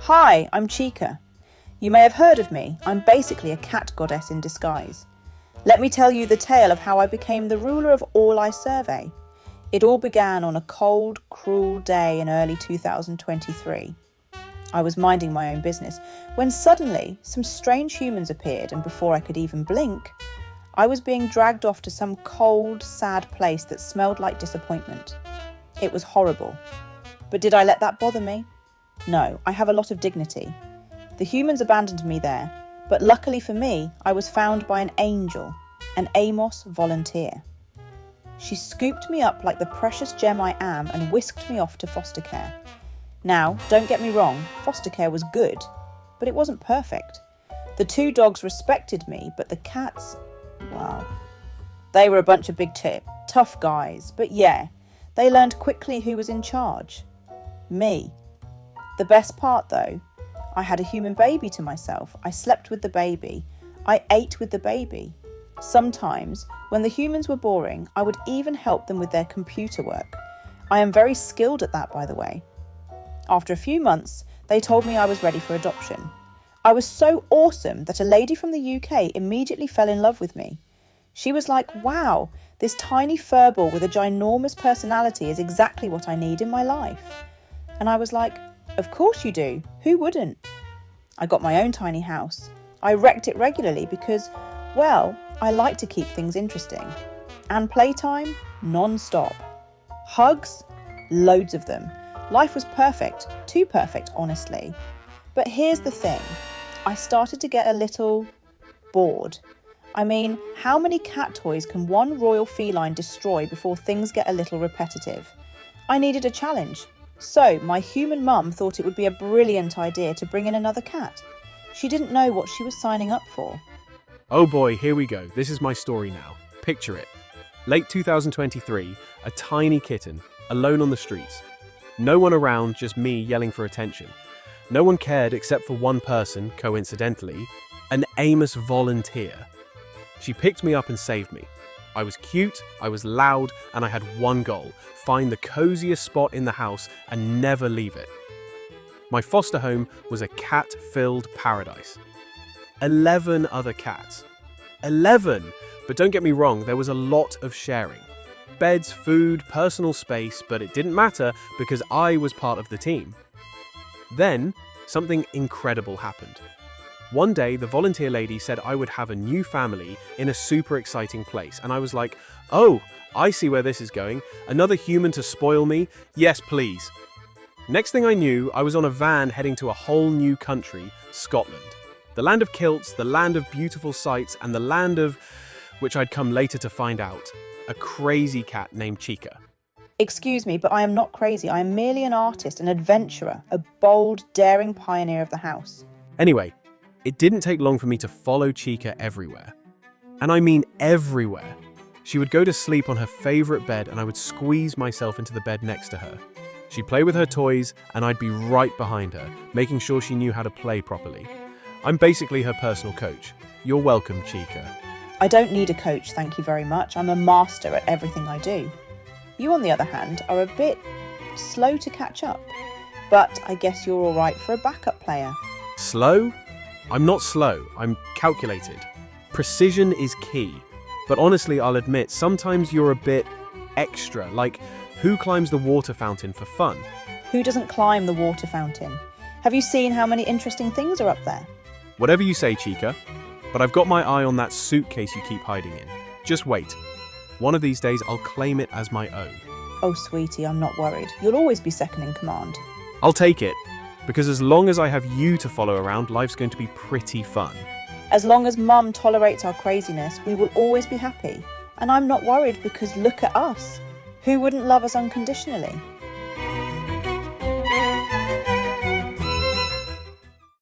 Hi, I'm Chika. You may have heard of me. I'm basically a cat goddess in disguise. Let me tell you the tale of how I became the ruler of all I survey. It all began on a cold, cruel day in early 2023. I was minding my own business when suddenly some strange humans appeared, and before I could even blink, I was being dragged off to some cold, sad place that smelled like disappointment. It was horrible. But did I let that bother me? No, I have a lot of dignity. The humans abandoned me there, but luckily for me, I was found by an angel, an Amos volunteer. She scooped me up like the precious gem I am and whisked me off to foster care. Now, don't get me wrong, foster care was good, but it wasn't perfect. The 2 dogs respected me, but the cats, well, they were a bunch of tough guys. But yeah, they learned quickly who was in charge. Me. The best part though, I had a human baby to myself. I slept with the baby. I ate with the baby. Sometimes, when the humans were boring, I would even help them with their computer work. I am very skilled at that, by the way. After a few months, they told me I was ready for adoption. I was so awesome that a lady from the UK immediately fell in love with me. She was like, wow, this tiny furball with a ginormous personality is exactly what I need in my life. And I was like, of course you do. Who wouldn't? I got my own tiny house. I wrecked it regularly because, well, I like to keep things interesting. And playtime, non-stop. Hugs, loads of them. Life was perfect, too perfect, honestly. But here's the thing. I started to get a little bored. I mean, how many cat toys can one royal feline destroy before things get a little repetitive? I needed a challenge. So my human mum thought it would be a brilliant idea to bring in another cat. She didn't know what she was signing up for. Oh boy, here we go. This is my story now. Picture it. Late 2023, a tiny kitten, alone on the streets. No one around, just me yelling for attention. No one cared except for one person, coincidentally, an Amos volunteer. She picked me up and saved me. I was cute, I was loud, and I had one goal: find the coziest spot in the house and never leave it. My foster home was a cat-filled paradise. 11 other cats. 11! But don't get me wrong, there was a lot of sharing. Beds, food, personal space, but it didn't matter because I was part of the team. Then, something incredible happened. One day, the volunteer lady said I would have a new family in a super exciting place, and I was like, oh, I see where this is going. Another human to spoil me? Yes, please. Next thing I knew, I was on a van heading to a whole new country, Scotland. The land of kilts, the land of beautiful sights, and the land of, which I'd come later to find out, a crazy cat named Chika. Excuse me, but I am not crazy. I am merely an artist, an adventurer, a bold, daring pioneer of the house. Anyway, it didn't take long for me to follow Chika everywhere. And I mean everywhere. She would go to sleep on her favourite bed and I would squeeze myself into the bed next to her. She'd play with her toys and I'd be right behind her, making sure she knew how to play properly. I'm basically her personal coach. You're welcome, Chika. I don't need a coach, thank you very much. I'm a master at everything I do. You, on the other hand, are a bit slow to catch up. But I guess you're all right for a backup player. Slow? I'm not slow, I'm calculated. Precision is key. But honestly, I'll admit, sometimes you're a bit extra, like who climbs the water fountain for fun? Who doesn't climb the water fountain? Have you seen how many interesting things are up there? Whatever you say, Chika, but I've got my eye on that suitcase you keep hiding in. Just wait. One of these days, I'll claim it as my own. Oh, sweetie, I'm not worried. You'll always be second in command. I'll take it. Because as long as I have you to follow around, life's going to be pretty fun. As long as Mum tolerates our craziness, we will always be happy. And I'm not worried because look at us. Who wouldn't love us unconditionally?